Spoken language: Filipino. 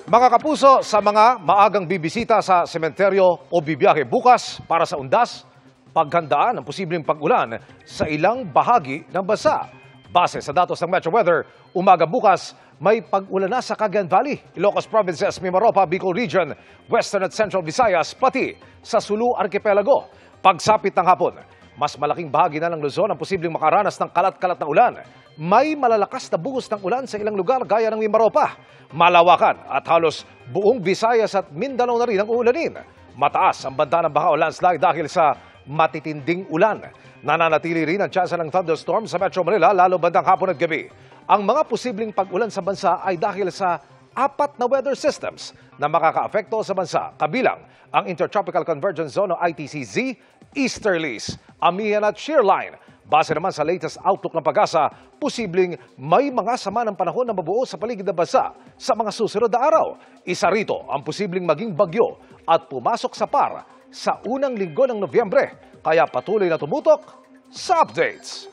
Mga kapuso, sa mga maagang bibisita sa sementeryo o bibiyahe bukas para sa undas, paghandaan ang posibleng pag-ulan sa ilang bahagi ng bansa. Base sa datos ng Metro Weather, umaga bukas may pag-ulan na sa Cagayan Valley, Ilocos Provinces, Mimaropa, Bicol Region, Western at Central Visayas, pati sa Sulu Archipelago. Pagsapit ng hapon, mas malaking bahagi na ng Luzon ang posibleng makaranas ng kalat-kalat na ulan. May malalakas na buhos ng ulan sa ilang lugar gaya ng Mimaropa, Malawakan at halos buong Visayas at Mindanao na rin ang uulanin. Mataas ang banta ng baha o landslide dahil sa matitinding ulan. Nananatili rin ang tsansa ng thunderstorm sa Metro Manila lalo bandang hapon at gabi. Ang mga posibleng pag-ulan sa bansa ay dahil sa 4 na weather systems na makakaapekto sa bansa, kabilang ang Intertropical Convergence Zone o ITCZ, easterlies, amihan at shear line. Base naman sa latest outlook ng Pag-asa, posibleng may mga sama ng panahon na mabuo sa paligid ng bansa sa mga susunod na araw. Isa rito ang posibleng maging bagyo at pumasok sa PAR sa unang linggo ng Nobyembre. Kaya patuloy na tumutok sa updates.